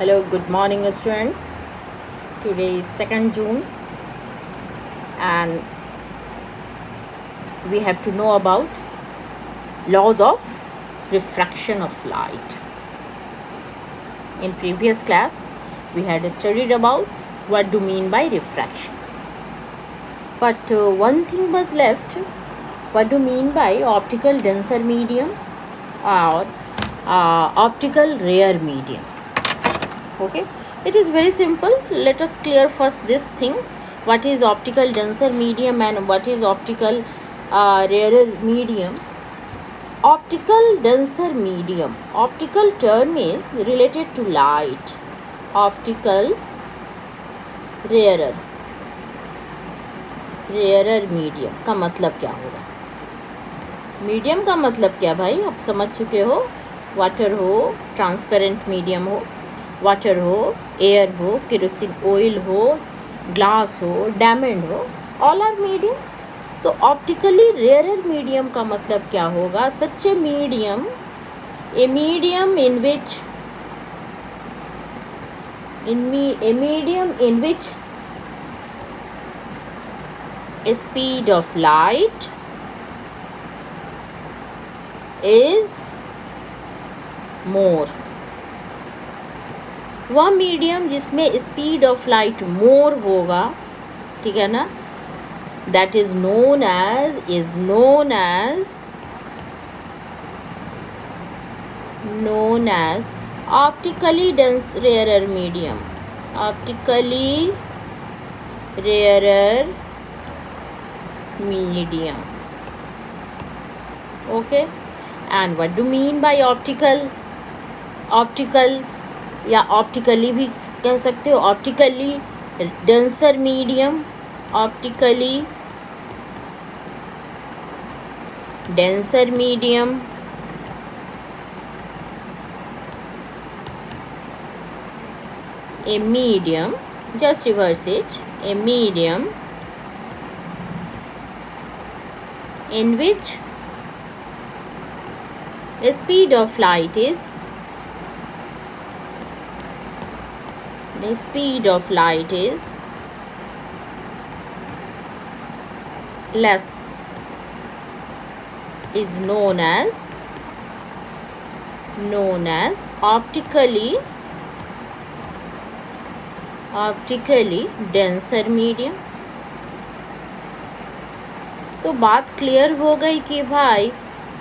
Hello, good morning, students. Today is 2nd June, and we have to know about laws of refraction of light. In previous class, we had studied about what do mean by refraction. But one thing was left. What do mean by optical denser medium or optical rare medium? Okay, it is very simple. Let us clear first this thing. What is optical denser medium and what is optical rarer medium? Optical denser medium. Optical term is related to light. Optical rarer medium का मतलब क्या होगा? Medium का मतलब क्या भाई, आप समझ चुके हो. वाटर हो, ट्रांसपेरेंट मीडियम हो, वाटर हो, एयर हो, केरोसिन ऑयल हो, ग्लास हो, डायमंड हो, ऑल आर मीडियम. तो ऑप्टिकली रेयर मीडियम का मतलब क्या होगा? Such a medium in which speed of light is more. वह मीडियम जिसमें स्पीड ऑफ लाइट मोर होगा, ठीक है ना, that is known as optically dense rarer medium. Optically rarer medium. Okay, and what do mean by optical या optically भी कह सकते हो. Optically denser medium, optically denser medium a medium, just reverse it, a medium in which speed of light is less is known as optically denser medium. तो बात clear हो गई कि भाई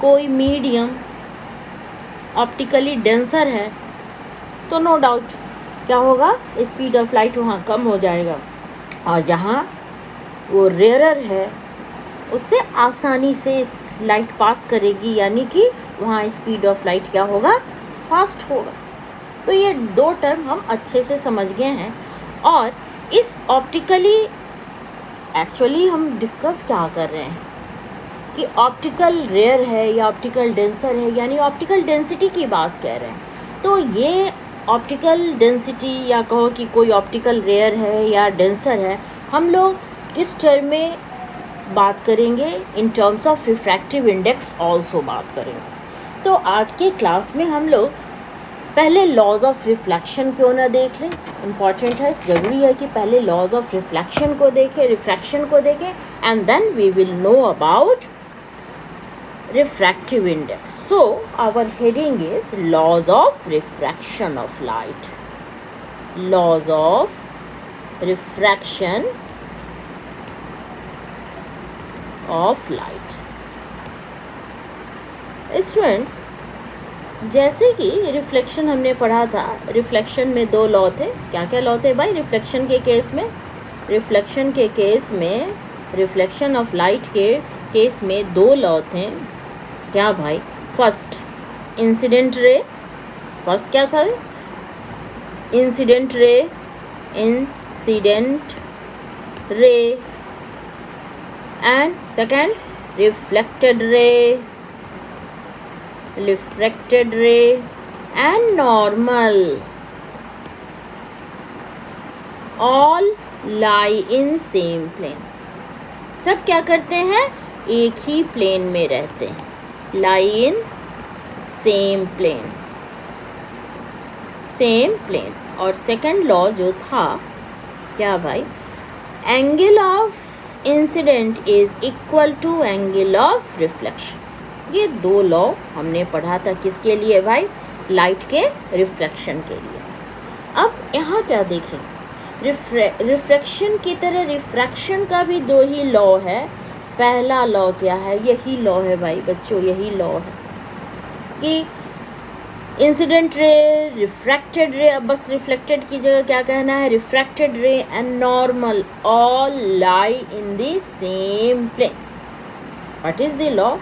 कोई मीडियम ऑप्टिकली डेंसर है तो नो डाउट क्या होगा, स्पीड ऑफ लाइट वहाँ कम हो जाएगा, और जहाँ वो रेयरर है उससे आसानी से लाइट पास करेगी, यानी कि वहाँ स्पीड ऑफ लाइट क्या होगा, फास्ट होगा. तो ये दो टर्म हम अच्छे से समझ गए हैं. और इस ऑप्टिकली एक्चुअली हम डिस्कस क्या कर रहे हैं कि ऑप्टिकल रेयर है या ऑप्टिकल डेंसर है, यानी ऑप्टिकल डेंसिटी की बात कर रहे हैं. तो ये ऑप्टिकल डेंसिटी या कहो कि कोई ऑप्टिकल रेयर है या डेंसर है, हम लोग किस टर्म में बात करेंगे? In terms of refractive index also बात करेंगे. तो आज के क्लास में हम लोग पहले लॉज ऑफ रिफ्लेक्शन क्यों ना देख लें. इम्पॉर्टेंट है, ज़रूरी है कि पहले लॉज ऑफ रिफ्लेक्शन को देखें, रिफ्रैक्शन को देखें, and then we will know about refractive index. So our heading is laws of refraction of light. Laws of refraction of light. Students, जैसे कि रिफ्लेक्शन हमने पढ़ा था, रिफ्लेक्शन में दो लॉ थे. क्या क्या लॉ थे भाई रिफ्लेक्शन के केस में? रिफ्लेक्शन ऑफ लाइट के केस में दो लॉ थे. क्या भाई? First incident ray. फर्स्ट क्या था? Incident ray and second reflected ray and normal. All lie in same plane. सब क्या करते हैं? एक ही प्लेन में रहते हैं. Lie in same plane. और सेकंड लॉ जो था क्या भाई, angle of incident is equal to angle of reflection. ये दो लॉ हमने पढ़ा था किसके लिए भाई, लाइट के रिफ्लेक्शन के लिए। अब यहाँ क्या देखें, रिफ्रैक्शन की तरह रिफ्रैक्शन का भी दो ही लॉ है। पहला लॉ क्या है, यही लॉ है भाई बच्चों, यही लॉ है कि इंसिडेंट रे, रिफ्रैक्टेड रे, अब बस रिफ्लेक्टेड की जगह क्या कहना है, refracted ray and normal all lie in the same plane. What is the law,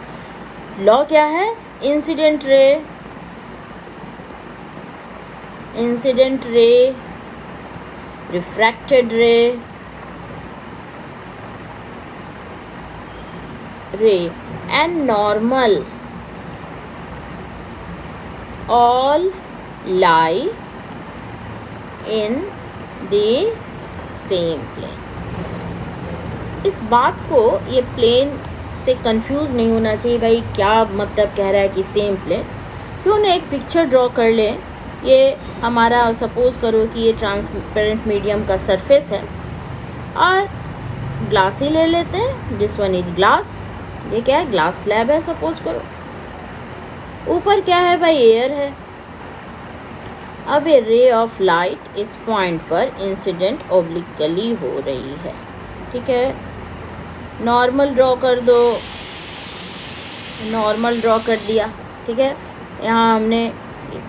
law क्या है, incident ray, incident ray, refracted ray, and normal all lie in the same plane। इस बात को, ये प्लेन से कंफ्यूज नहीं होना चाहिए भाई, क्या मतलब कह रहा है कि सेम प्लेन। क्यों ना एक पिक्चर ड्रॉ कर लें। ये हमारा सपोज करो कि ये ट्रांसपेरेंट मीडियम का सरफेस है और ग्लास ही ले लेते हैं। दिस वन इज ग्लास, ये क्या है, ग्लास स्लैब है सपोज करो। ऊपर क्या है भाई, एयर है। अब ए रे ऑफ लाइट इस पॉइंट पर इंसिडेंट ओब्लिकली हो रही है, ठीक है। नॉर्मल ड्रॉ कर दो, नॉर्मल ड्रॉ कर दिया, ठीक है। यहाँ हमने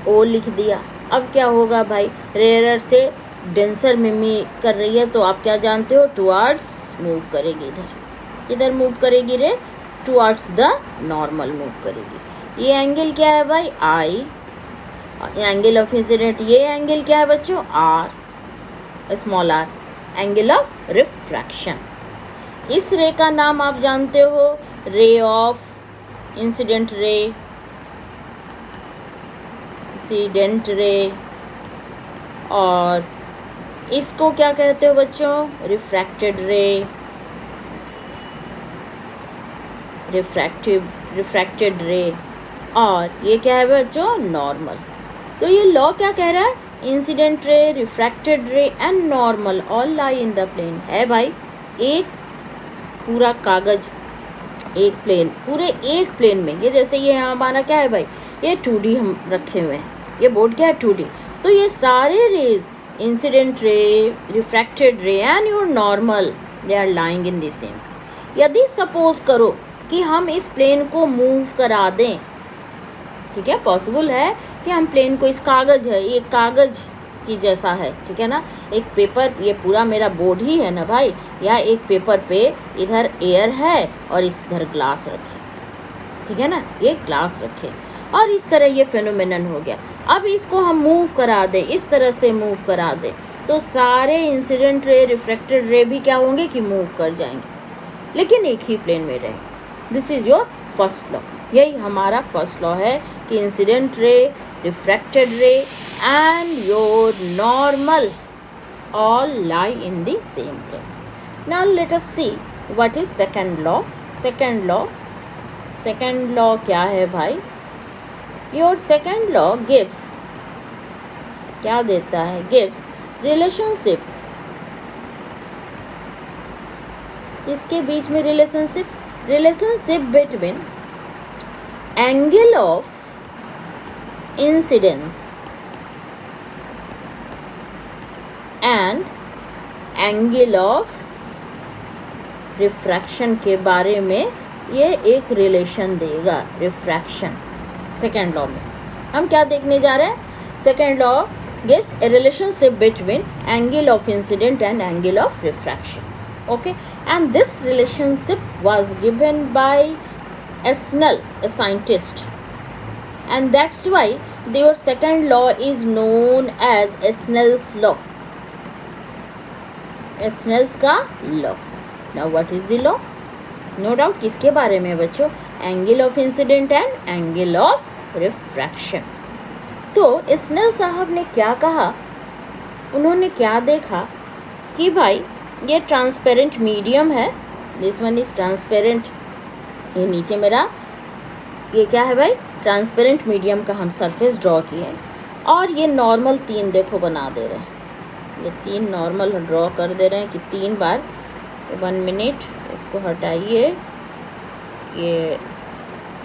ओ लिख दिया। अब क्या होगा भाई, रेयर से डेंसर मिमी कर रही है, तो आप क्या जानते हो, टुवर्ड्स मूव करेगी। इधर इधर मूव करेगी रे, टुवर्ड्स द नॉर्मल मूव करेगी। ये एंगल क्या है भाई, आई। एंगल ऑफ इंसिडेंट, ये एंगल क्या है बच्चों, R, small R, angle of refraction. इस रे का नाम आप जानते हो, ray of incident ray, incident रे, और इसको क्या कहते हो बच्चों, रिफ्रैक्टेड रे, रिफ्रैक्टेड रे, और ये क्या है बच्चों, नॉर्मल। तो ये लॉ क्या कह रहा है, incident ray, refracted ray and normal all lie in the plane. है भाई, एक पूरा कागज, एक प्लेन, पूरे एक प्लेन में। ये जैसे ये यहाँ हमारा क्या है भाई, ये 2D हम रखे हुए हैं, ये बोर्ड क्या है 2D। तो ये सारे rays, incident ray, refracted ray and your normal, they are lying in the same. यदि सपोज करो कि हम इस प्लेन को मूव करा दें, ठीक है, पॉसिबल है कि हम प्लेन को, इस कागज़ है, ये कागज़ की जैसा है, ठीक है ना, एक पेपर, ये पूरा मेरा बोर्ड ही है ना भाई, या एक पेपर पे इधर एयर है और इधर ग्लास रखे, ठीक है ना, ये ग्लास रखे और इस तरह ये फेनोमेनन हो गया। अब इसको हम मूव करा दें, इस तरह से मूव करा दें, तो सारे इंसिडेंट रे, रिफ्रैक्टेड रे भी क्या होंगे कि मूव कर जाएंगे, लेकिन एक ही प्लेन में रहेंगे। This is your first law. यही हमारा फर्स्ट लॉ है कि incident ray, refracted ray and your normal all lie in the same plane. Now let us see what is second law. Second law क्या है भाई, your second law gives, क्या देता है, गिव्स रिलेशनशिप, इसके बीच में relationship between angle of incidence and angle of refraction के बारे में ये एक रिलेशन देगा। रिफ्रैक्शन सेकेंड लॉ में हम क्या देखने जा रहे हैं, second law gives a relationship between angle of incident and angle of refraction. Okay, and this relationship was given by Snell, a scientist, and that's why your second law is known as Snell's law. Snell's का law. Now what is the law? No doubt किसके बारे में बच्चों, angle of incident and angle of refraction. तो snail साहब ने क्या कहा, उन्होंने क्या देखा कि भाई ये ट्रांसपेरेंट मीडियम है, दिस वन इज ट्रांसपेरेंट, ये नीचे मेरा ये क्या है भाई, ट्रांसपेरेंट मीडियम का हम सरफेस ड्रॉ किए और ये नॉर्मल 3 देखो बना दे रहे हैं, ये 3 नॉर्मल ड्रॉ कर दे रहे हैं कि 3 बार। 1 मिनट, इसको हटाइए। ये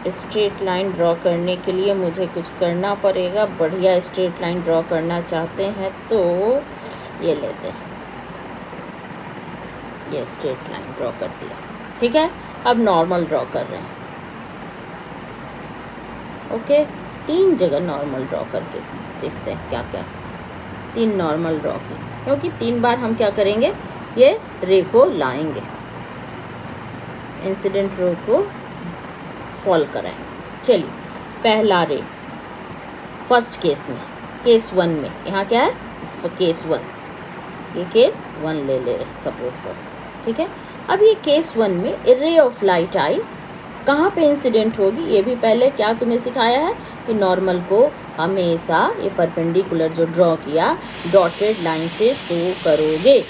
स्ट्रेट लाइन ड्रॉ करने के लिए मुझे कुछ करना पड़ेगा। बढ़िया स्ट्रेट लाइन ड्रॉ करना चाहते हैं तो ये लेते हैं, ये स्ट्रेट लाइन ड्रॉ कर दिया, ठीक है। अब नॉर्मल ड्रॉ कर रहे हैं, ओके। 3 जगह नॉर्मल ड्रॉ करके देखते हैं क्या क्या। 3 नॉर्मल ड्रॉ की, क्योंकि 3 बार हम क्या करेंगे, ये रे को लाएंगे, इंसिडेंट रे को फॉल कराएंगे। चलिए, पहला रे फर्स्ट केस में, केस 1 में, यहाँ क्या है, केस 1, ये केस 1 ले रहे सपोज करो, ठीक है। अब ये केस 1 में रे ऑफ लाइट आई, कहाँ पे इंसिडेंट होगी, ये भी पहले क्या तुम्हें सिखाया है कि नॉर्मल को हमेशा ये परपेंडिकुलर जो ड्रॉ किया डॉटेड लाइन से शो करोगे।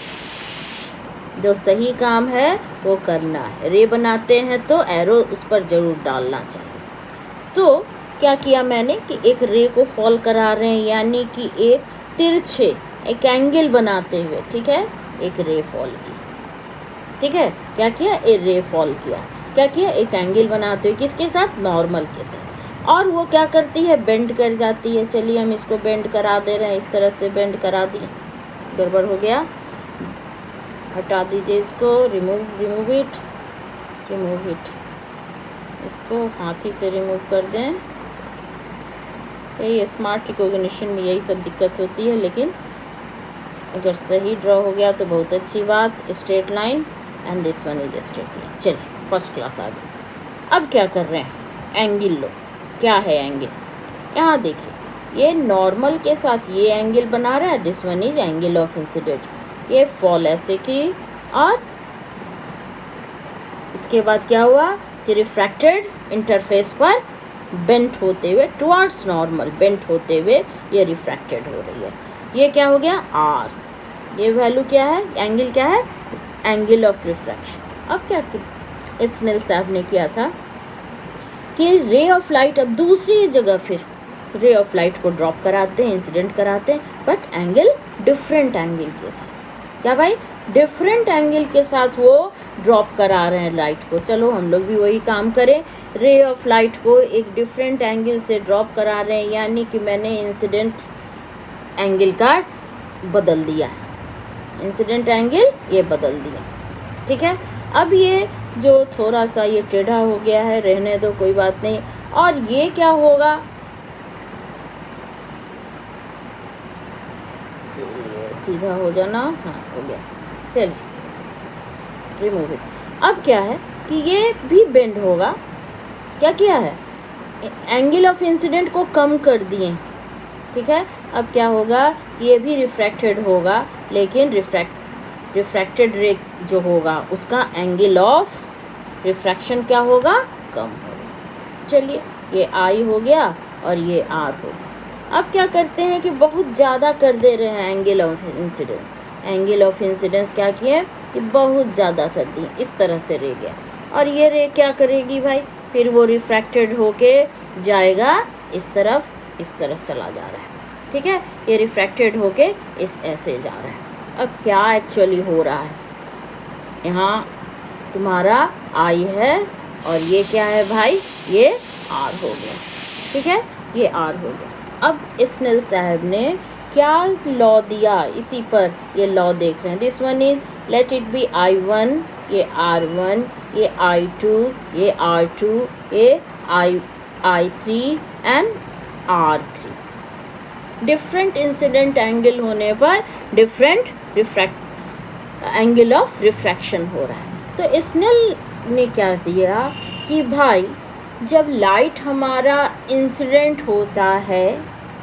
जो सही काम है वो करना है। रे बनाते हैं तो एरो उस पर ज़रूर डालना चाहिए। तो क्या किया मैंने कि एक रे को फॉल करा रहे हैं, यानी कि एक तिरछे एक एंगल बनाते हुए, ठीक है, एक रे फॉल की, ठीक है। क्या किया, एक रे फॉल किया, क्या किया, एक एंगल बनाते हुए, किसके साथ, नॉर्मल के साथ। और वो क्या करती है, बेंड कर जाती है। चलिए हम इसको बेंड करा दे रहे हैं, इस तरह से बेंड करा दिए। गड़बड़ हो गया, हटा दीजिए इसको, रिमूव इट, इसको हाथी से रिमूव कर दें। यही स्मार्ट रिकॉग्निशन में यही सब दिक्कत होती है, लेकिन अगर सही ड्रॉ हो गया तो बहुत अच्छी बात। Straight line and this one is straight line. चलिए फर्स्ट क्लास आ गई। अब क्या कर रहे हैं, एंगल लो, क्या है एंगल, यहाँ देखिए, ये नॉर्मल के साथ ये एंगल बना रहा है, this one is angle of incident. ये फॉल ऐसे की, और इसके बाद क्या हुआ कि रिफ्रैक्टेड इंटरफेस पर बेंट होते हुए टुवर्ड्स नॉर्मल, बेंट होते हुए ये रिफ्रैक्टेड हो रही है। ये क्या हो गया, आर, ये वैल्यू क्या है, एंगल क्या है, एंगल ऑफ रिफ्रैक्शन। अब क्या स्नेल साहब ने किया था कि रे ऑफ लाइट, अब दूसरी जगह फिर रे ऑफ लाइट को ड्रॉप कराते हैं, इंसिडेंट कराते हैं, बट एंगल डिफरेंट एंगल के साथ। क्या भाई, डिफरेंट एंगल के साथ वो ड्रॉप करा रहे हैं लाइट को। चलो हम लोग भी वही काम करें, रे ऑफ लाइट को एक डिफरेंट एंगल से ड्रॉप करा रहे हैं, यानी कि मैंने इंसिडेंट एंगल का बदल दिया, इंसिडेंट एंगल ये बदल दिया, ठीक है। अब ये जो थोड़ा सा ये टेढ़ा हो गया है, रहने दो, कोई बात नहीं। और ये क्या होगा, सीधा हो जाना, हाँ हो गया, चलिए रिमूव इट। अब क्या है कि ये भी बेंड होगा, क्या किया है, एंगल ऑफ इंसिडेंट को कम कर दिए, ठीक है। अब क्या होगा, ये भी रिफ्रैक्टेड होगा, लेकिन रिफ्रैक्टेड रे जो होगा उसका एंगल ऑफ रिफ्रैक्शन क्या होगा, कम होगा। चलिए ये आई हो गया और ये आर हो गया। अब क्या करते हैं कि बहुत ज़्यादा कर दे रहे हैं angle of incidence. Angle of incidence क्या किए कि बहुत ज़्यादा कर दिए, इस तरह से रे गया। और ये रे क्या करेगी भाई, फिर वो रिफ्रैक्टेड होके जाएगा इस तरफ चला जा रहा है, ठीक है। ये रिफ्रैक्टेड होके इस ऐसे जा रहा है। अब क्या एक्चुअली हो रहा है, यहाँ तुम्हारा आई है और ये क्या है भाई, ये आर हो गया, ठीक है, ये आर हो गया। अब स्नेल साहब ने क्या लॉ दिया, इसी पर ये लॉ देख रहे हैं। This one is late it B I1, ये R1, ये I2, ये R2, ये I3 and R3। Different incident angle होने पर डिफरेंट एंगल ऑफ रिफ्रैक्शन हो रहा है। तो स्नेल ने क्या दिया कि भाई जब लाइट हमारा इंसिडेंट होता है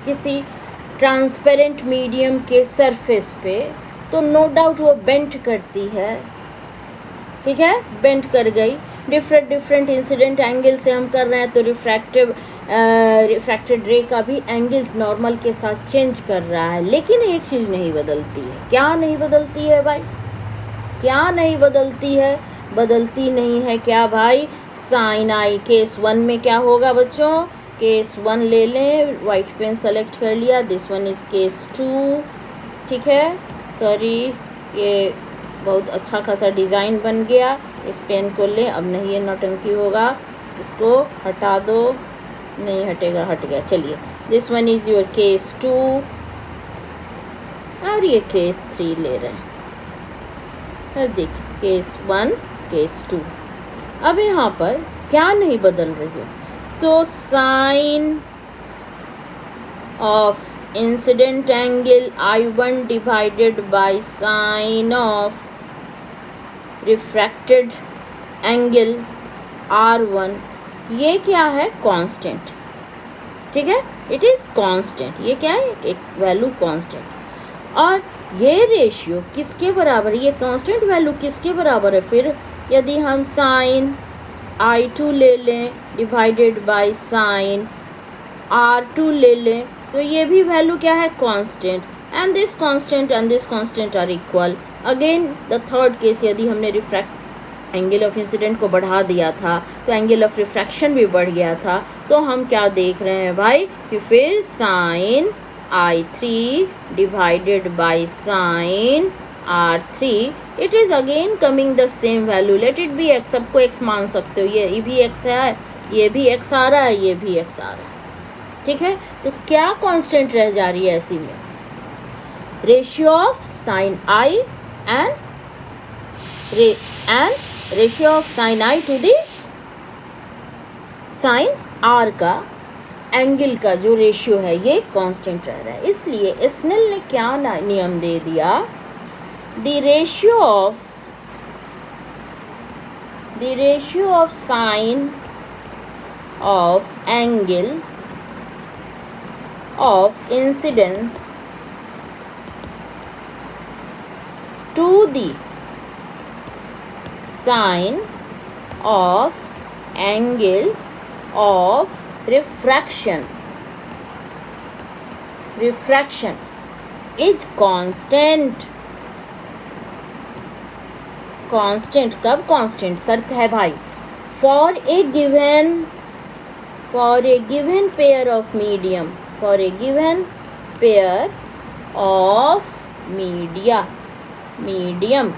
किसी ट्रांसपेरेंट मीडियम के सरफेस पे, तो नो डाउट वो बेंट करती है, ठीक है, बेंट कर गई। डिफरेंट इंसिडेंट एंगल से हम कर रहे हैं, तो रिफ्रैक्टेड रे का भी एंगल नॉर्मल के साथ चेंज कर रहा है। लेकिन एक चीज़ नहीं बदलती है, क्या नहीं बदलती है भाई, क्या नहीं बदलती है, बदलती नहीं है क्या भाई, साइन आई। केस 1 में क्या होगा बच्चों, केस 1 ले लें, वाइट पेन सेलेक्ट कर लिया, दिस वन इज़ केस 2, ठीक है। सॉरी, ये बहुत अच्छा खासा डिज़ाइन बन गया। इस पेन को लें, अब नहीं ये नौटंकी होगा, इसको हटा दो, नहीं हटेगा, हट गया। चलिए, this one is your case 2 और ये केस 3 ले रहे हैं। अब देखिए, केस 1, केस 2। अब यहाँ पर क्या नहीं बदल रही है, तो sine of incident angle I1 divided by sine of refracted angle R1, ये क्या है, कांस्टेंट, ठीक है, इट इज़ कांस्टेंट। ये क्या है, एक वैल्यू कांस्टेंट। और ये रेशियो किसके बराबर है, ये कांस्टेंट वैल्यू किसके बराबर है, फिर यदि हम साइन I2 ले लें डिवाइडेड बाय साइन R2 ले लें, तो ये भी वैल्यू क्या है, constant, and this constant are equal. Again the third case, यदि हमने एंगल ऑफ इंसिडेंट को बढ़ा दिया था तो एंगल ऑफ रिफ्रैक्शन भी बढ़ गया था। तो हम क्या देख रहे हैं भाई, कि फिर sine I3 divided by sine R3, it is again coming the same value, let it be x, सबको x मान सकते हो, ये भी x है, ये भी x आ रहा है, ये भी x आ रहा है, ठीक है। तो क्या कांस्टेंट रह जा रही है ऐसी में, ratio of sine I and ratio of sine I to the sine R का एंगल का जो रेशियो है ये कांस्टेंट रह रहा है। इसलिए स्नेल ने क्या नियम दे दिया, the ratio of sine of angle of incidence to the sine of angle of refraction is constant. Constant कब कांस्टेंट, शर्त है भाई, for a given pair of medium, for a given pair of medium,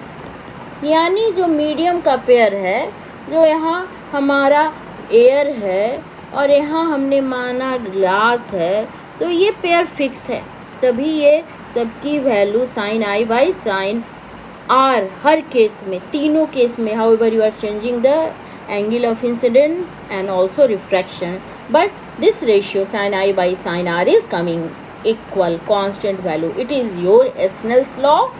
यानी जो medium का pair है, जो यहाँ हमारा एयर है और यहाँ हमने माना ग्लास है, तो ये पेयर फिक्स है, तभी ये सबकी value sine I by sine R हर केस में, तीनों केस में, however you are changing the angle of incidence and also refraction, but this ratio sin I by sin R is coming equal constant value. It is your Snell's law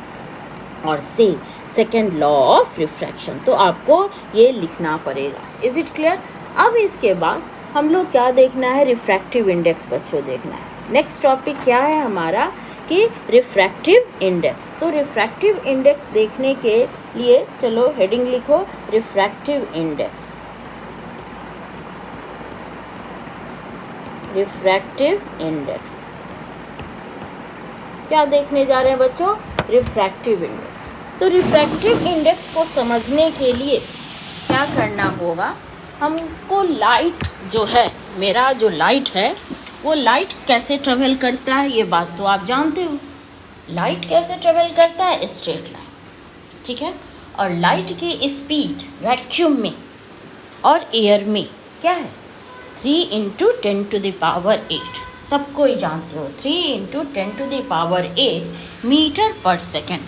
और से second law of refraction. तो आपको ये लिखना पड़ेगा। Is it clear? अब इसके बाद हम लोग क्या देखना है, रिफ्रैक्टिव इंडेक्स बच्चों देखना है। नेक्स्ट टॉपिक क्या है हमारा कि रिफ्रैक्टिव इंडेक्स। तो रिफ्रैक्टिव इंडेक्स देखने के लिए चलो हेडिंग लिखो, रिफ्रैक्टिव इंडेक्स। रिफ्रैक्टिव इंडेक्स क्या देखने जा रहे हैं बच्चों, रिफ्रैक्टिव इंडेक्स। तो रिफ्रैक्टिव इंडेक्स को समझने के लिए क्या करना होगा, हमको लाइट जो है, मेरा जो लाइट है वो लाइट कैसे ट्रेवल करता है, ये बात तो आप जानते हो। लाइट कैसे ट्रेवल करता है, स्ट्रेट लाइन, ठीक है। और लाइट की स्पीड वैक्यूम में और एयर में क्या है, 3 × 10⁸, सबको ही जानते हो, 3 × 10⁸ मीटर पर सेकेंड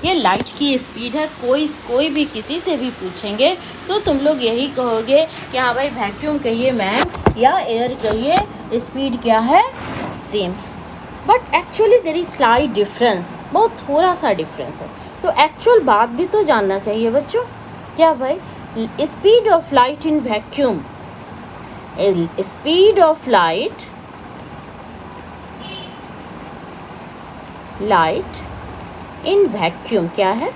ये लाइट की स्पीड है। कोई भी किसी से भी पूछेंगे तो तुम लोग यही कहोगे कि हाँ भाई वैक्यूम कहिए मैम या एयर कहिए, स्पीड क्या है, same. But actually there is slight difference, बहुत थोड़ा सा डिफरेंस है। तो एक्चुअल बात भी तो जानना चाहिए बच्चों। क्या भाई, speed of light in vacuum, speed of light in vacuum क्या है,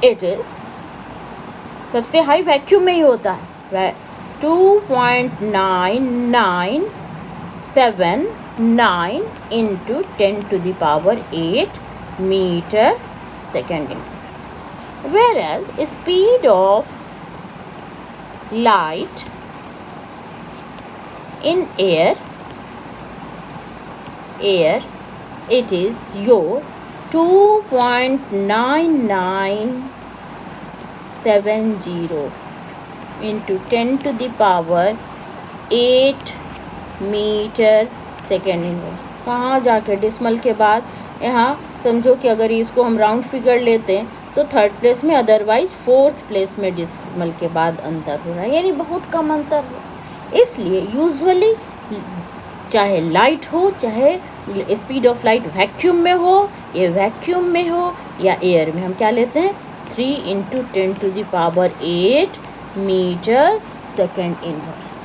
इट इज सबसे हाई वैक्यूम में ही होता है 2.9979 × 10⁸ metre second inverse, whereas speed of light in air, it is your 2.9970 into 10 to the power 8 metre second inverse. कहाँ जाके dismal के बाद यहाँ समझो कि अगर इसको हम राउंड फिगर लेते हैं तो थर्ड प्लेस में, अदरवाइज फोर्थ प्लेस में डिसमल के बाद अंतर हो रहा है, यानी बहुत कम अंतर हो। इसलिए यूजुअली चाहे लाइट हो, चाहे स्पीड ऑफ लाइट वैक्यूम में हो, ये वैक्यूम में हो या एयर में, हम क्या लेते हैं 3 × 10 to the power 8 metre second inverse.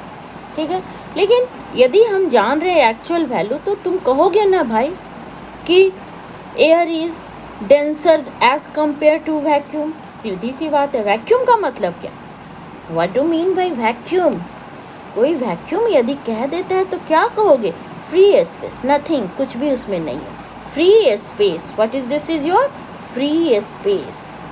ठीक है, लेकिन यदि हम जान रहे हैं एक्चुअल वैल्यू तो तुम कहोगे ना भाई कि air is denser as compare to vacuum. सीधी सी बात है, वैक्यूम का मतलब क्या? What do mean by vacuum? कोई वैक्यूम यदि कह देता है तो क्या कहोगे? फ्री स्पेस, नथिंग, कुछ भी उसमें नहीं है, free space. What is this? Is your free space.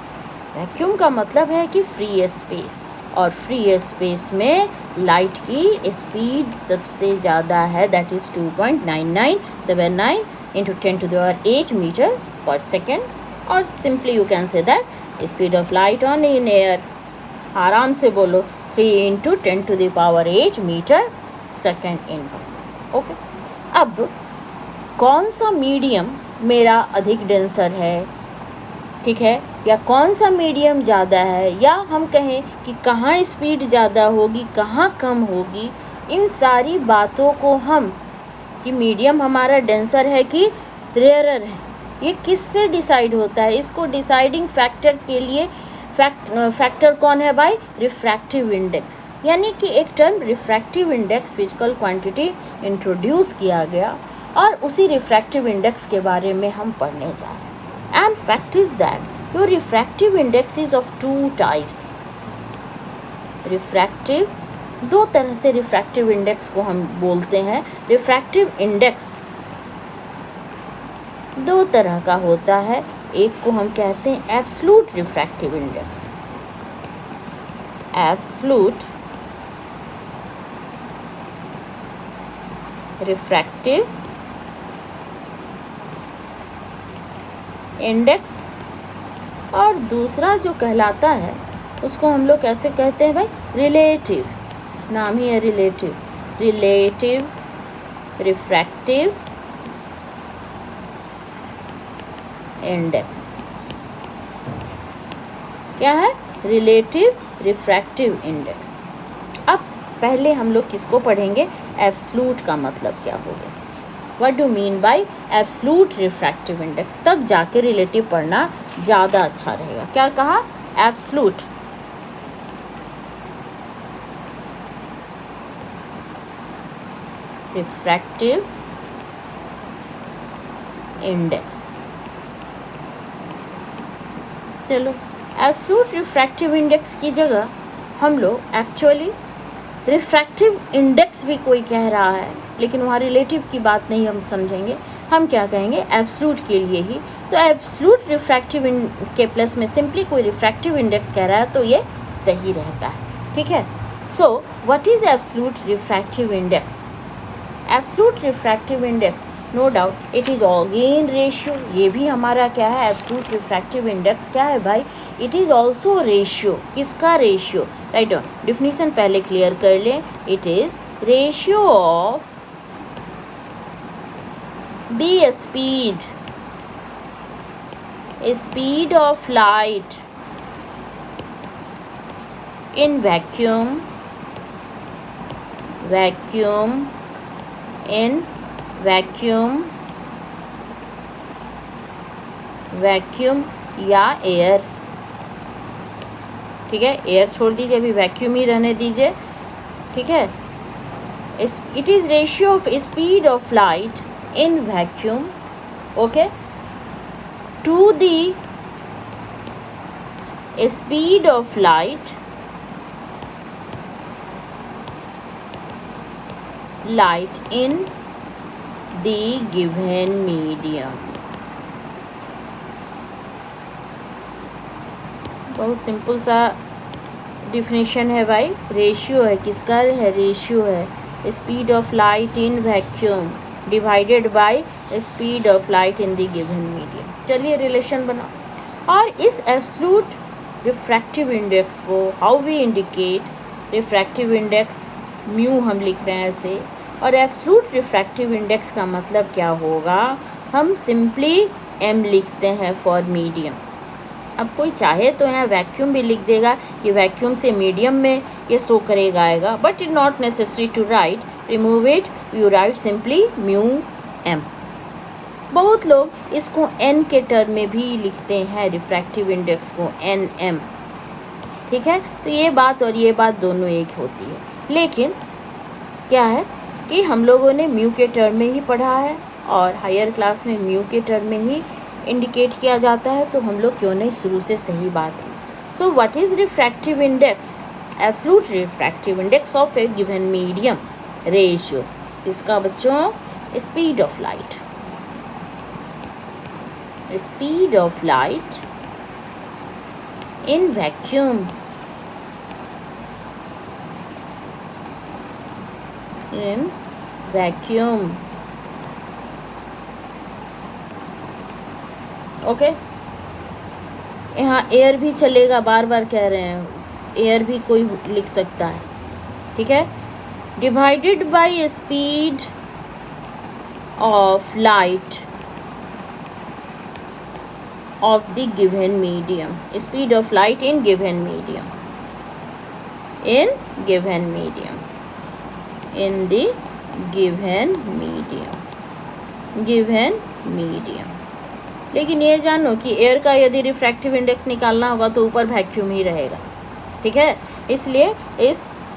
Vacuum का मतलब है कि फ्री स्पेस, और फ्री स्पेस में लाइट की स्पीड सबसे ज़्यादा है, that is 2.9979 into 10 to the power 8 metre per second. और simply you can say that speed of light on in air, आराम से बोलो 3 × 10 to the power 8 metre second inverse. Okay, अब कौन सा मीडियम मेरा अधिक डेंसर है, ठीक है, या कौन सा मीडियम ज़्यादा है, या हम कहें कि कहाँ स्पीड ज़्यादा होगी, कहाँ कम होगी, इन सारी बातों को हम, कि मीडियम हमारा डेंसर है कि रेयरर है, ये किससे डिसाइड होता है? इसको डिसाइडिंग फैक्टर के लिए फैक्टर कौन है भाई? Refractive index. यानी कि एक term refractive index physical quantity introduce किया गया, और उसी रिफ्रैक्टिव इंडेक्स के बारे में हम पढ़ने जा रहे हैं। And fact is that your refractive index is of two types. Refractive, दो तरह से रिफ्रैक्टिव इंडेक्स को हम बोलते हैं। रिफ्रैक्टिव इंडेक्स दो तरह का होता है, एक को हम कहते हैं absolute refractive index. Absolute refractive index, और दूसरा जो कहलाता है उसको हम लोग कैसे कहते हैं भाई? रिलेटिव, नाम ही है रिलेटिव, रिलेटिव रिफ्रैक्टिव इंडेक्स। क्या है? Relative refractive index. अब पहले हम लोग किसको पढ़ेंगे? एब्सोल्यूट का मतलब क्या हो गया? What do you mean by absolute refractive index? तब जाके रिलेटिव पढ़ना ज़्यादा अच्छा रहेगा। क्या कहा? Absolute refractive index. चलो, एब्सोल्यूट रिफ्रैक्टिव इंडेक्स की जगह हम लोग एक्चुअली रिफ्रैक्टिव इंडेक्स भी कोई कह रहा है, लेकिन वहाँ रिलेटिव की बात नहीं हम समझेंगे, हम क्या कहेंगे? एब्सोल्यूट के लिए ही। तो एब्सोल्यूट रिफ्रैक्टिव के प्लस में सिंपली कोई रिफ्रैक्टिव इंडेक्स कह रहा है तो ये सही रहता है। ठीक है, so what is absolute refractive index? Absolute refractive index, no doubt it is again ratio. ये भी हमारा क्या है? एब्सोल्यूट रिफ्रैक्टिव इंडेक्स क्या है भाई? It is also ratio. किसका रेशियो? राइट, डिफिनीशन पहले क्लियर कर लें। It is ratio of B speed of light in vacuum in vacuum या एयर। ठीक है, एयर छोड़ दीजिए, अभी वैक्यूम ही रहने दीजिए। ठीक है, it is ratio of speed of light in vacuum, okay, to the speed of light in the given medium। बहुत सिंपल सा डिफिनेशन है भाई, रेशियो है, किसका है, रेशियो है speed of light in vacuum divided by speed of light in the given medium. चलिए relation बनाओ। और इस एब्सोल्यूट रिफ्रैक्टिव इंडेक्स को how we indicate, refractive index mu हम लिख रहे हैं ऐसे, और एब्सोल्यूट रिफ्रैक्टिव इंडेक्स का मतलब क्या होगा, हम सिंपली एम लिखते हैं फॉर मीडियम। अब कोई चाहे तो यहाँ वैक्यूम भी लिख देगा कि वैक्यूम से मीडियम में ये शो करेगा आएगा, but it not necessary to write, remove it, you write simply mu m. बहुत लोग इसको एन के टर्म में भी लिखते हैं, रिफ्रैक्टिव इंडेक्स को एन एम, ठीक है। तो ये बात और ये बात दोनों एक होती है, लेकिन क्या है कि हम लोगों ने म्यू के टर्म में ही पढ़ा है और हायर क्लास में म्यू के टर्म में ही इंडिकेट किया जाता है, तो हम लोग क्यों नहीं शुरू से सही बात है। So what is refractive index, absolute refractive index of a given medium, ratio इसका बच्चों speed of light, speed of light in vacuum, in vacuum, okay. यहाँ एयर भी चलेगा, बार बार कह रहे हैं, एयर भी कोई लिख सकता है, ठीक है। Divided by speed of light of the given medium, speed of light in given medium, in given medium, in the given medium, given medium. लेकिन ये जानो कि एयर का यदि रिफ्रैक्टिव इंडेक्स निकालना होगा तो ऊपर वैक्यूम ही रहेगा, ठीक है। इसलिए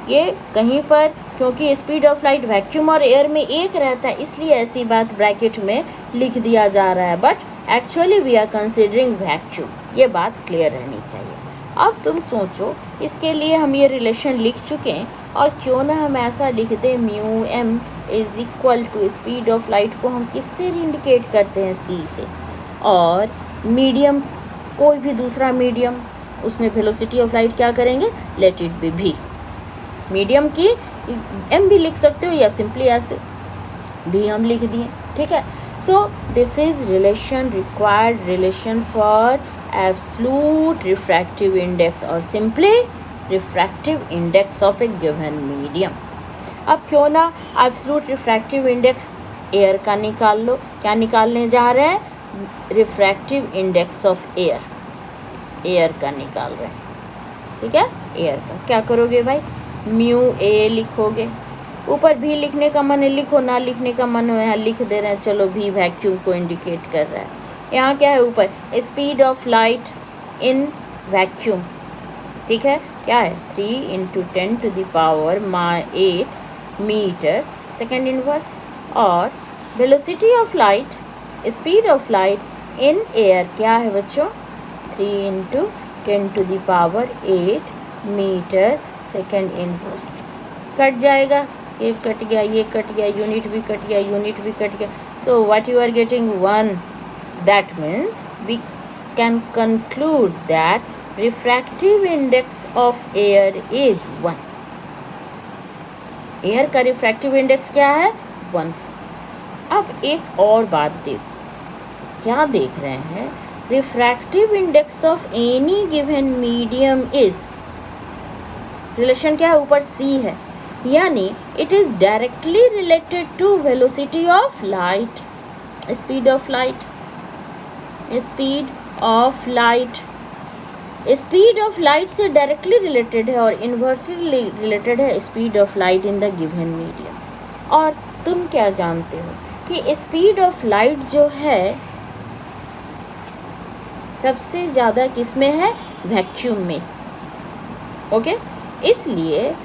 ये कहीं पर, क्योंकि स्पीड ऑफ लाइट वैक्यूम और एयर में एक रहता है, इसलिए ऐसी बात ब्रैकेट में लिख दिया जा रहा है, but actually we are considering vacuum, ये बात क्लियर रहनी चाहिए। अब तुम सोचो, इसके लिए हम ये रिलेशन लिख चुके हैं, और क्यों ना हम ऐसा लिख दें mu m is equal to speed of light को हम किससे इंडिकेट करते हैं, सी से, और मीडियम कोई भी दूसरा मीडियम, उसमें वेलोसिटी ऑफ लाइट क्या करेंगे, लेट इट बी भी, मीडियम की एम भी लिख सकते हो या सिंपली ऐसे भी हम लिख दिए, ठीक है। So this is relation, required relation for absolute refractive index और simply refractive index of a given medium. अब क्यों ना एब्सोल्यूट रिफ्रैक्टिव इंडेक्स एयर का निकाल लो, क्या निकालने जा रहे हैं, refractive index of air, air का निकाल रहे हैं, ठीक है। एयर का क्या करोगे भाई, म्यू ए लिखोगे, ऊपर भी लिखने का मन है लिखो, ना लिखने का मन हो यहाँ लिख दे रहे हैं, चलो भी वैक्यूम को इंडिकेट कर रहा है। यहाँ क्या है ऊपर, speed of light in vacuum, ठीक है, क्या है 3 × 10⁻8 मीटर सेकेंड इनवर्स, और velocity of light, speed of light in air क्या है बच्चों, 3 × 10⁸ मीटर सेकेंड इनवर्स। कट जाएगा, ये कट गया, ये कट गया, यूनिट भी कट गया, यूनिट भी कट गया, so what you are getting 1, that means we can conclude that refractive index of air is 1। Air का रिफ्रैक्टिव इंडेक्स क्या है, 1। अब एक और बात देखो, क्या देख रहे हैं, refractive index of any given medium is, relation क्या है, ऊपर सी है, यानी it is directly related to velocity of light, speed of light, speed of light, speed of light से डायरेक्टली रिलेटेड है और इन्वर्सली रिलेटेड है speed of light in the given medium. और तुम क्या जानते हो कि स्पीड ऑफ लाइट जो है सबसे ज़्यादा किस में है, वैक्यूम में, ओके। इसलिए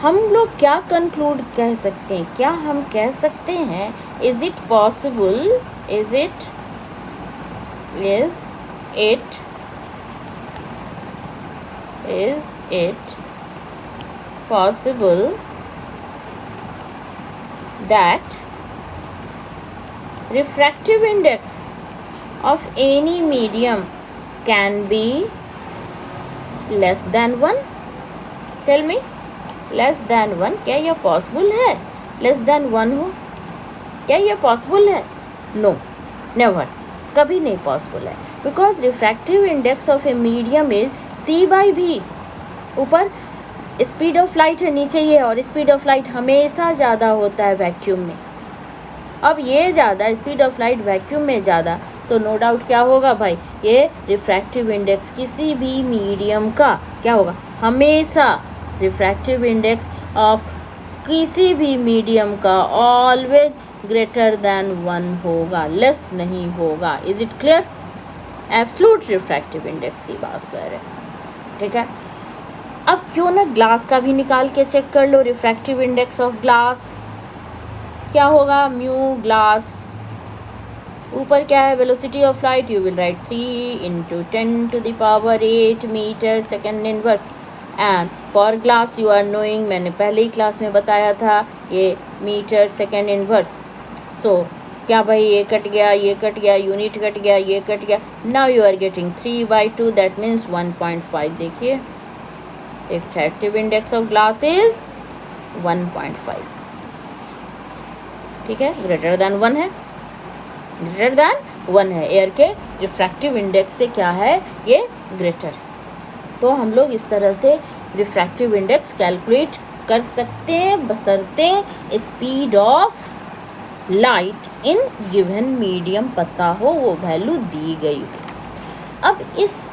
हम लोग क्या कंक्लूड कह सकते हैं, क्या हम कह सकते हैं, is it possible, is it possible that refractive index of any medium can be less than 1? Tell me, less than 1, क्या यह पॉसिबल है? लेस देन 1 हो, क्या यह पॉसिबल है? नो, नेवर, कभी नहीं पॉसिबल है, because refractive index of a medium is c/v। ऊपर स्पीड ऑफ लाइट है, नीचे ये, और स्पीड ऑफ लाइट हमेशा ज़्यादा होता है वैक्यूम में। अब ये ज़्यादा, स्पीड ऑफ लाइट वैक्यूम में ज़्यादा, तो नो डाउट क्या होगा भाई, ये रिफ्रैक्टिव इंडेक्स किसी भी मीडियम का क्या होगा, हमेशा रिफ्रैक्टिव इंडेक्स ऑफ किसी भी मीडियम का ऑलवेज ग्रेटर देन 1 होगा, लेस नहीं होगा। Is it clear? Absolute refractive index की बात कर रहे हैं, ठीक है। अब क्यों ना ग्लास का भी निकाल के चेक कर लो, रिफ्रैक्टिव इंडेक्स ऑफ ग्लास क्या होगा, म्यू ग्लास, ऊपर क्या है, velocity of light, you will write 3 × 10⁸ metre second inverse, and for glass you are knowing, मैंने पहले ही क्लास में बताया था, ये मीटर सेकेंड इनवर्स। सो क्या भाई, ये कट गया, ये कट गया, यूनिट कट गया, ये कट गया, now you are getting 3/2, that means 1.5। देखिए refractive index of glass is 1.5, ठीक है, ग्रेटर देन 1 है, ग्रेटर देन 1 है, एयर के रिफ्रैक्टिव इंडेक्स से क्या है, ये ग्रेटर। तो हम लोग इस तरह से रिफ्रैक्टिव इंडेक्स कैलकुलेट कर सकते हैं, बशर्ते speed of light in given medium पता हो, वो वैल्यू दी गई हो। अब इस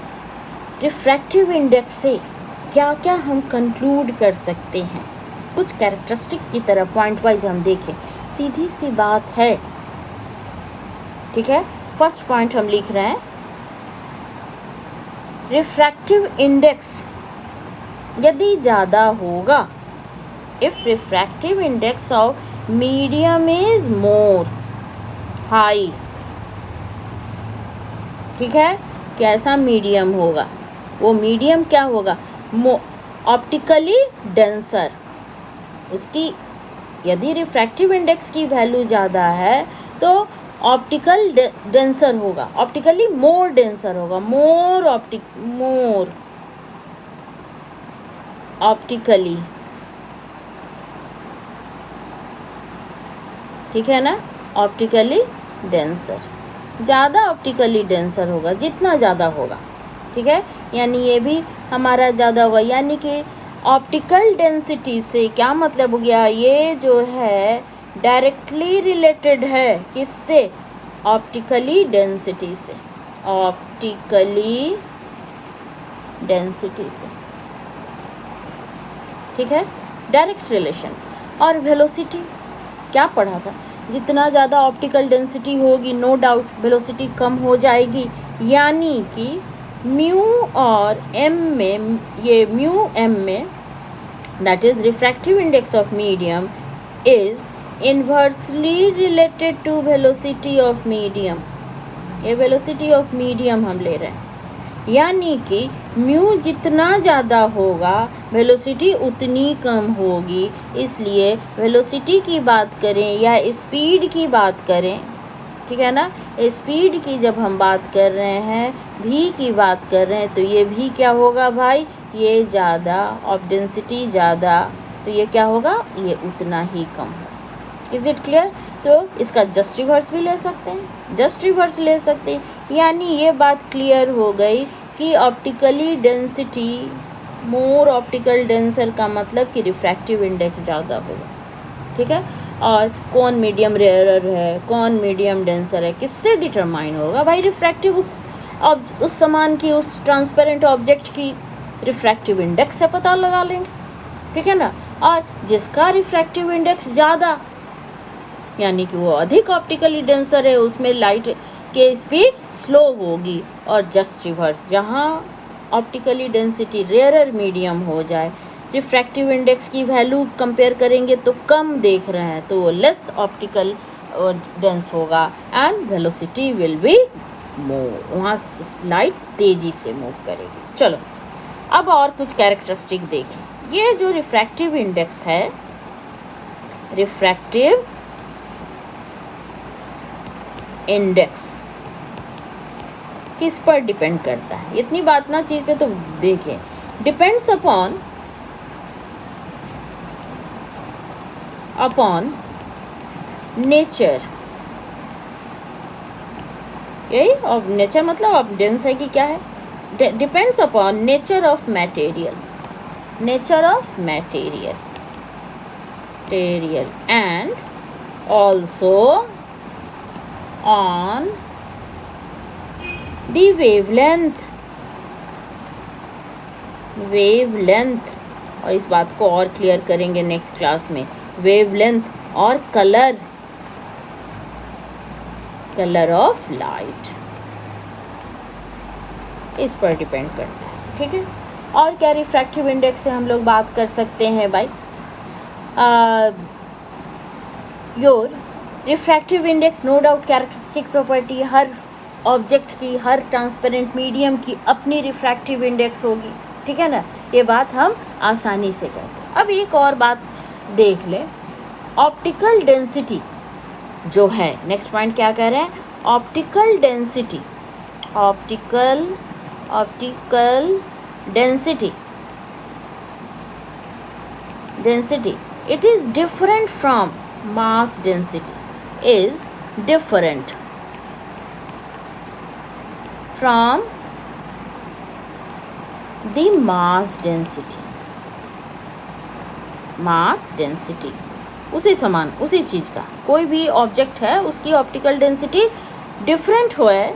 रिफ्रैक्टिव इंडेक्स से क्या क्या हम कंक्लूड कर सकते हैं, कुछ कैरेक्टरिस्टिक की तरह पॉइंट वाइज हम देखें, सीधी सी बात है, ठीक है। फर्स्ट पॉइंट हम लिख रहे हैं, रिफ्रैक्टिव इंडेक्स यदि ज़्यादा होगा, if refractive index of medium is more high, ठीक है, कैसा मीडियम होगा, वो मीडियम क्या होगा, ऑप्टिकली डेंसर, उसकी यदि रिफ्रैक्टिव इंडेक्स की वैल्यू ज़्यादा है तो ऑप्टिकल डेंसर होगा, ऑप्टिकली मोर डेंसर होगा, मोर ऑप्टिकली, ठीक है ना, ऑप्टिकली डेंसर, ज़्यादा ऑप्टिकली डेंसर होगा, जितना ज़्यादा होगा, ठीक है, यानी ये भी हमारा ज़्यादा होगा, यानी कि ऑप्टिकल डेंसिटी से क्या मतलब हो गया, ये जो है डायरेक्टली रिलेटेड है किससे, ऑप्टिकली डेंसिटी से, ऑप्टिकली डेंसिटी से, ठीक है, डायरेक्ट रिलेशन। और वेलोसिटी क्या पढ़ा था, जितना ज़्यादा ऑप्टिकल डेंसिटी होगी नो डाउट वेलोसिटी कम हो जाएगी, यानी कि म्यू और एम में, ये म्यू एम में, that is refractive index of medium is inversely related to velocity of medium, ये वेलोसिटी ऑफ मीडियम हम ले रहे हैं, यानी कि म्यू जितना ज़्यादा होगा वेलोसिटी उतनी कम होगी, इसलिए वेलोसिटी की बात करें या स्पीड की बात करें, ठीक है ना, स्पीड की जब हम बात कर रहे हैं, भी की बात कर रहे हैं, तो ये भी क्या होगा भाई, ये ज़्यादा ऑफ डेंसिटी ज़्यादा, तो ये क्या होगा, ये उतना ही कम है। Is it clear? तो इसका जस्ट रिवर्स भी ले सकते हैं, जस्ट रिवर्स ले सकते हैं, यानी ये बात क्लियर हो गई कि ऑप्टिकली डेंसिटी, मोर ऑप्टिकल डेंसर का मतलब कि रिफ्रैक्टिव इंडेक्स ज़्यादा होगा, ठीक है। और कौन मीडियम रेयरर है, कौन मीडियम डेंसर है, किससे डिटरमाइन होगा भाई, रिफ्रैक्टिव उस सामान की, उस ट्रांसपेरेंट ऑब्जेक्ट की रिफ्रैक्टिव इंडेक्स से पता लगा लेंगे, ठीक है ना। और जिसका रिफ्रैक्टिव इंडेक्स ज़्यादा, यानी कि वो अधिक ऑप्टिकली डेंसर है, उसमें लाइट के स्पीड स्लो होगी, और जस्ट रिवर्स जहाँ ऑप्टिकली डेंसिटी रेयरर मीडियम हो जाए, रिफ्रैक्टिव इंडेक्स की वैल्यू कंपेयर करेंगे तो कम देख रहे हैं, तो वो लेस ऑप्टिकल डेंस होगा and velocity will be more, वहाँ लाइट तेज़ी से मूव करेगी। चलो अब और कुछ कैरेक्टरिस्टिक देखें, ये जो रिफ्रैक्टिव इंडेक्स है, रिफ्रैक्टिव इंडेक्स किस पर डिपेंड करता है, इतनी बात ना चीज़ पे तो देखें, डिपेंड्स अपॉन अपॉन नेचर, यही और नेचर मतलब अबंडेंस है कि क्या है, depends upon nature of material, nature of material and also on the wavelength, और इस बात को और क्लियर करेंगे नेक्स्ट क्लास में, वेवलेंथ और कलर ऑफ लाइट, इस पर डिपेंड करता है, ठीक है। और क्या रिफ्रैक्टिव इंडेक्स से हम लोग बात कर सकते हैं भाई, your refractive index no doubt characteristic property, हर ऑब्जेक्ट की, हर ट्रांसपेरेंट मीडियम की अपनी रिफ्रैक्टिव इंडेक्स होगी, ठीक है ना, ये बात हम आसानी से कहते हैं। अब एक और बात देख ले, ऑप्टिकल डेंसिटी जो है, नेक्स्ट पॉइंट क्या कह रहे हैं, optical density, optical density it is different from mass density, is different from the mass density, उसी समान, उसी चीज़ का कोई भी ऑब्जेक्ट है उसकी ऑप्टिकल डेंसिटी डिफरेंट हो है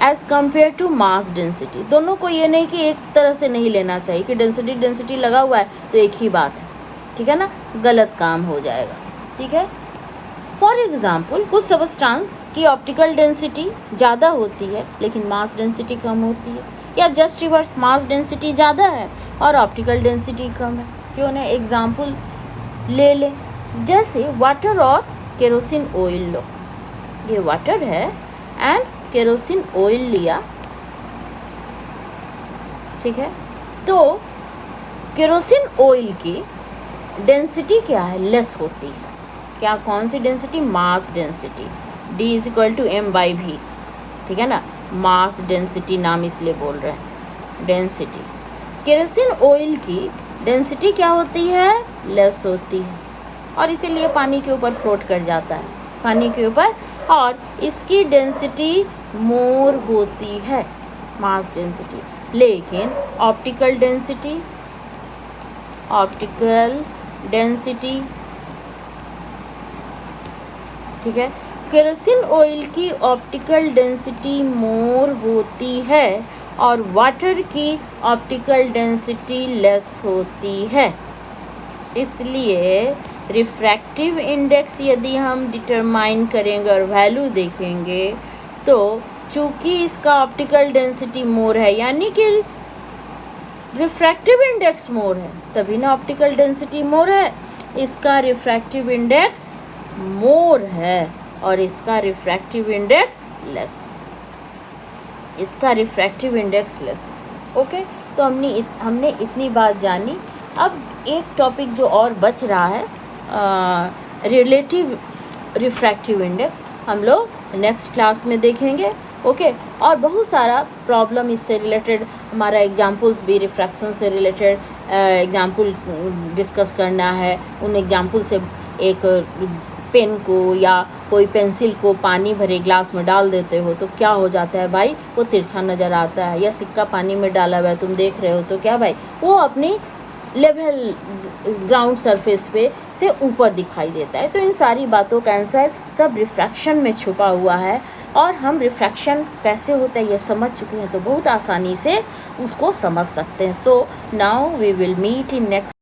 as compare to mass density. दोनों को ये नहीं कि एक तरह से नहीं लेना चाहिए कि डेंसिटी लगा हुआ है तो एक ही बात है, ठीक है ना, गलत काम हो जाएगा, ठीक है। फॉर एग्ज़ाम्पल कुछ सबस्टांस की ऑप्टिकल डेंसिटी ज़्यादा होती है लेकिन मास डेंसिटी कम होती है, या जस्ट रिवर्स, मास डेंसिटी ज़्यादा है और ऑप्टिकल डेंसिटी कम है। क्यों ना एग्ज़ाम्पल ले लें, जैसे वाटर और केरोसिन ऑयल लो, ये वाटर है एंड केरोसिन ऑयल लिया, ठीक है, तो केरोसिन ऑयल की डेंसिटी क्या है, लेस होती है, क्या, कौन सी density, mass density, D = m/v, ठीक है ना, मास डेंसिटी नाम इसलिए बोल रहे हैं, डेंसिटी। केरोसिन ऑयल की डेंसिटी क्या होती है, लेस होती है, और इसीलिए पानी के ऊपर फ्लोट कर जाता है, पानी के ऊपर, और इसकी डेंसिटी मोर होती है, मास डेंसिटी। लेकिन ऑप्टिकल डेंसिटी, ठीक है, केरोसिन ऑयल की ऑप्टिकल डेंसिटी मोर होती है और वाटर की ऑप्टिकल डेंसिटी लेस होती है। इसलिए रिफ्रैक्टिव इंडेक्स यदि हम डिटरमाइन करेंगे और वैल्यू देखेंगे तो चूँकि इसका ऑप्टिकल डेंसिटी मोर है, यानी कि रिफ्रैक्टिव इंडेक्स मोर है, तभी ना ऑप्टिकल डेंसिटी मोर है, इसका रिफ्रैक्टिव इंडेक्स मोर है और इसका रिफ्रैक्टिव इंडेक्स लेस, ओके। तो हमने इतनी बात जानी। अब एक टॉपिक जो और बच रहा है, रिलेटिव रिफ्रैक्टिव इंडेक्स, हम लोग नेक्स्ट क्लास में देखेंगे, ओके। और बहुत सारा प्रॉब्लम इससे रिलेटेड, हमारा एग्जाम्पल्स भी रिफ्रैक्शन से रिलेटेड एग्जाम्पल डिस्कस करना है। उन एग्जाम्पल से एक पेन को या कोई पेंसिल को पानी भरे ग्लास में डाल देते हो तो क्या हो जाता है भाई, वो तिरछा नज़र आता है, या सिक्का पानी में डाला हुआ है तुम देख रहे हो तो क्या भाई, वो अपनी लेवल ग्राउंड सरफेस पे से ऊपर दिखाई देता है। तो इन सारी बातों का आंसर सब रिफ्रैक्शन में छुपा हुआ है, और हम रिफ्रैक्शन कैसे होता है ये समझ चुके हैं तो बहुत आसानी से उसको समझ सकते हैं। So now we will meet in next